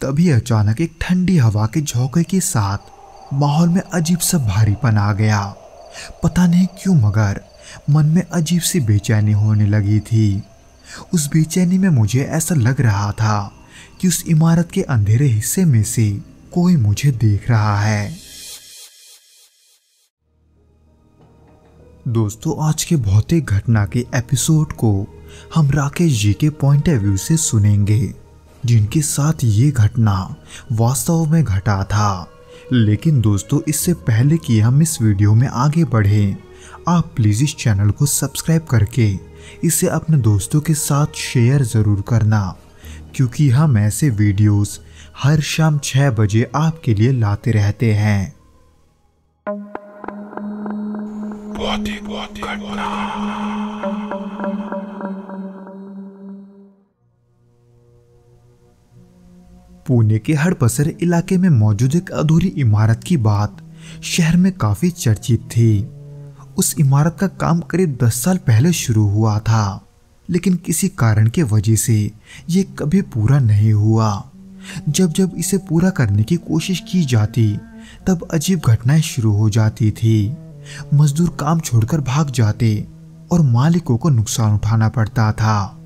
तभी अचानक एक ठंडी हवा के झोंके के साथ माहौल में अजीब सा भारीपन आ गया। पता नहीं क्यों मगर मन में अजीब सी बेचैनी होने लगी थी। उस बेचैनी में मुझे ऐसा लग रहा था कि उस इमारत के अंधेरे हिस्से में से कोई मुझे देख रहा है। दोस्तों, आज के भौतिक घटना के एपिसोड को हम राकेश जी के पॉइंट ऑफ व्यू से सुनेंगे, जिनके साथ ये घटना वास्तव में घटा था। लेकिन दोस्तों, इससे पहले कि हम इस वीडियो में आगे बढ़ें, आप प्लीज़ इस चैनल को सब्सक्राइब करके इसे अपने दोस्तों के साथ शेयर ज़रूर करना, क्योंकि हम ऐसे वीडियोस हर शाम 6 बजे आपके लिए लाते रहते हैं। पुणे के हड़पसर इलाके में मौजूद एक अधूरी इमारत की बात शहर में काफी चर्चित थी। उस इमारत का काम करीब 10 साल पहले शुरू हुआ था, लेकिन किसी कारण के वजह से ये कभी पूरा नहीं हुआ। जब जब इसे पूरा करने की कोशिश की जाती, तब अजीब घटनाएं शुरू हो जाती थी। मजदूर काम छोड़कर भाग जाते और मालिकों को नुकसान उठाना पड़ता था।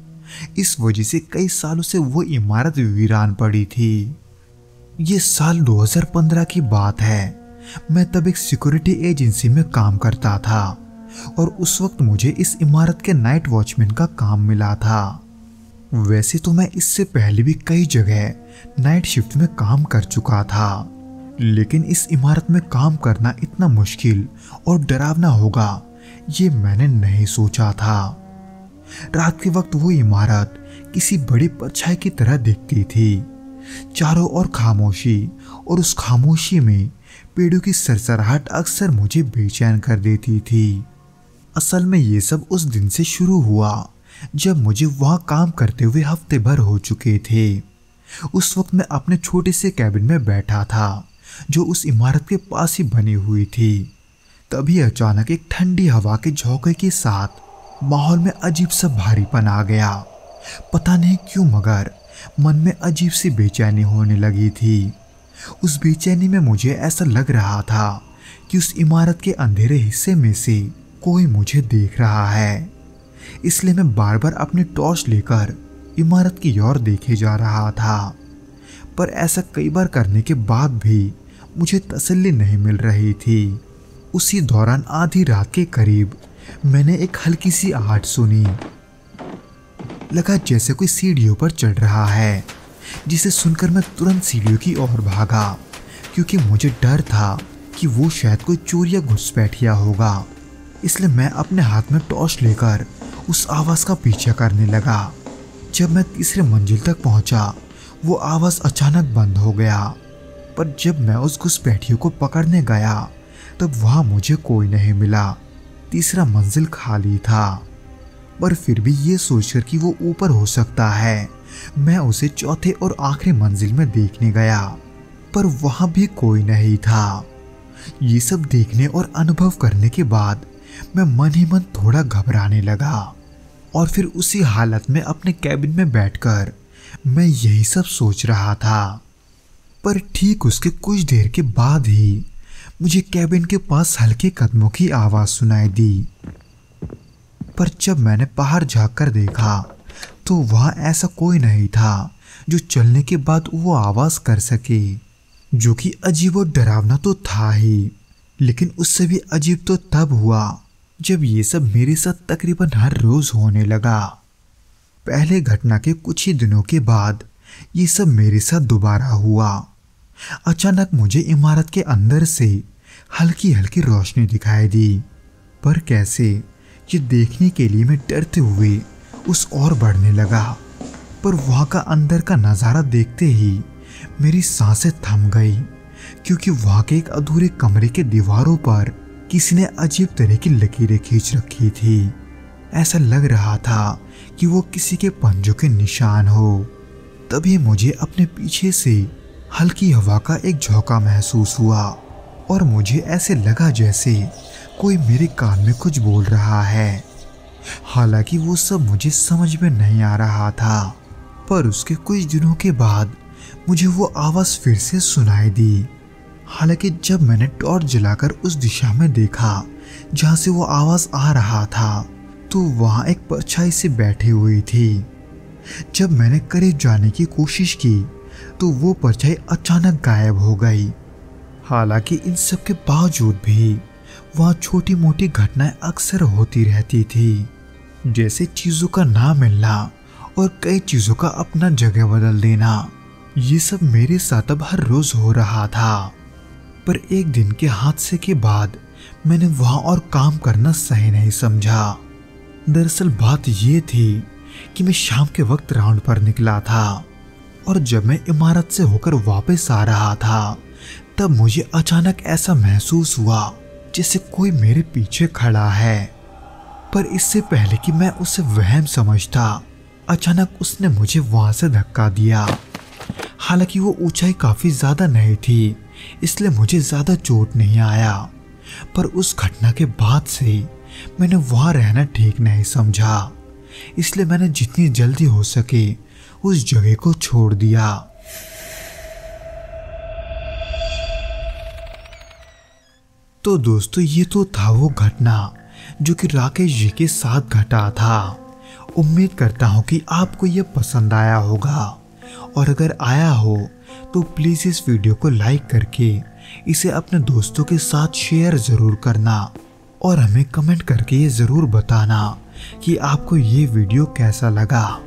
इस वजह से कई सालों से वो इमारत वीरान पड़ी थी। ये साल 2015 की बात है। मैं तब एक सिक्योरिटी एजेंसी में काम करता था और उस वक्त मुझे इस इमारत के नाइट वॉचमैन का काम मिला था। वैसे तो मैं इससे पहले भी कई जगह नाइट शिफ्ट में काम कर चुका था, लेकिन इस इमारत में काम करना इतना मुश्किल और डरावना होगा ये मैंने नहीं सोचा था। रात के वक्त वो इमारत किसी बड़ी परछाई की तरह दिखती थी। चारों ओर खामोशी, और उस खामोशी में पेड़ों की सरसराहट अक्सर मुझे बेचैन कर देती थी। असल में ये सब उस दिन से शुरू हुआ जब मुझे वहाँ काम करते हुए हफ्ते भर हो चुके थे। उस वक्त मैं अपने छोटे से कैबिन में बैठा था जो उस इमारत के पास ही बनी हुई थी। तभी अचानक एक ठंडी हवा के झोंके के साथ माहौल में अजीब सा भारीपन आ गया। पता नहीं क्यों मगर मन में अजीब सी बेचैनी होने लगी थी। उस बेचैनी में मुझे ऐसा लग रहा था कि उस इमारत के अंधेरे हिस्से में से कोई मुझे देख रहा है। इसलिए मैं बार बार अपनी टॉर्च लेकर इमारत की ओर देखे जा रहा था, पर ऐसा कई बार करने के बाद भी मुझे तसल्ली नहीं मिल रही थी। उसी दौरान आधी रात के करीब मैंने एक हल्की सी आहट सुनी। लगा जैसे कोई सीढ़ियों पर चढ़ रहा है, जिसे सुनकर मैं तुरंत सीढ़ियों की ओर भागा, क्योंकि मुझे डर था कि वो शायद कोई चोर या घुसपैठिया होगा। इसलिए मैं अपने हाथ में टॉर्च लेकर उस आवाज़ का पीछा करने लगा। जब मैं तीसरे मंजिल तक पहुंचा, वो आवाज़ अचानक बंद हो गया। पर जब मैं उस घुसपैठियों को पकड़ने गया, तब वहाँ मुझे कोई नहीं मिला। तीसरा मंजिल खाली था। पर फिर भी ये सोचकर कि वो ऊपर हो सकता है, मैं उसे चौथे और आखिरी मंजिल में देखने गया, पर वहां भी कोई नहीं था। ये सब देखने और अनुभव करने के बाद मैं मन ही मन थोड़ा घबराने लगा, और फिर उसी हालत में अपने कैबिन में बैठकर मैं यही सब सोच रहा था। पर ठीक उसके कुछ देर के बाद ही मुझे कैबिन के पास हल्के कदमों की आवाज़ सुनाई दी। पर जब मैंने बाहर झांककर देखा तो वहाँ ऐसा कोई नहीं था जो चलने के बाद वो आवाज़ कर सके, जो कि अजीब और डरावना तो था ही, लेकिन उससे भी अजीब तो तब हुआ जब ये सब मेरे साथ तकरीबन हर रोज़ होने लगा। पहले घटना के कुछ ही दिनों के बाद ये सब मेरे साथ दोबारा हुआ। अचानक मुझे इमारत के अंदर से हल्की हल्की रोशनी दिखाई दी, पर कैसे, ये देखने के लिए मैं डरते हुए उस ओर बढ़ने लगा। पर वहाँ का अंदर का नज़ारा देखते ही मेरी सांसें थम गई, क्योंकि वहाँ के एक अधूरे कमरे के दीवारों पर किसी ने अजीब तरह की लकीरें खींच रखी थी। ऐसा लग रहा था कि वो किसी के पंजों के निशान हो। तभी मुझे अपने पीछे से हल्की हवा का एक झोंका महसूस हुआ, और मुझे ऐसे लगा जैसे कोई मेरे कान में कुछ बोल रहा है। हालांकि वो सब मुझे समझ में नहीं आ रहा था, पर उसके कुछ दिनों के बाद मुझे वो आवाज फिर से सुनाई दी। हालांकि जब मैंने टॉर्च जलाकर उस दिशा में देखा जहां से वो आवाज आ रहा था, तो वहां एक परछाई से बैठी हुई थी। जब मैंने करीब जाने की कोशिश की तो वो परछाई अचानक गायब हो गई। हालांकि इन सब के बावजूद भी वहां छोटी मोटी घटनाएं अक्सर होती रहती थी, जैसे चीजों का ना मिलना और कई चीजों का अपना जगह बदल देना। ये सब मेरे साथ अब हर रोज हो रहा था। पर एक दिन के हादसे के बाद मैंने वहां और काम करना सही नहीं समझा। दरअसल बात ये थी कि मैं शाम के वक्त राउंड पर निकला था और जब मैं इमारत से होकर वापस आ रहा था तब मुझे अचानक ऐसा महसूस हुआ जैसे कोई मेरे पीछे खड़ा है। पर इससे पहले कि मैं उसे वहम समझता, अचानक उसने मुझे वहां से धक्का दिया। हालांकि वो ऊंचाई काफी ज्यादा नहीं थी, इसलिए मुझे ज्यादा चोट नहीं आया। पर उस घटना के बाद से मैंने वहां रहना ठीक नहीं समझा, इसलिए मैंने जितनी जल्दी हो सके उस जगह को छोड़ दिया। तो दोस्तों, ये तो था वो घटना जो कि राकेश जी के साथ घटा था। उम्मीद करता हूं कि आपको यह पसंद आया होगा, और अगर आया हो तो प्लीज इस वीडियो को लाइक करके इसे अपने दोस्तों के साथ शेयर जरूर करना और हमें कमेंट करके ये जरूर बताना कि आपको ये वीडियो कैसा लगा।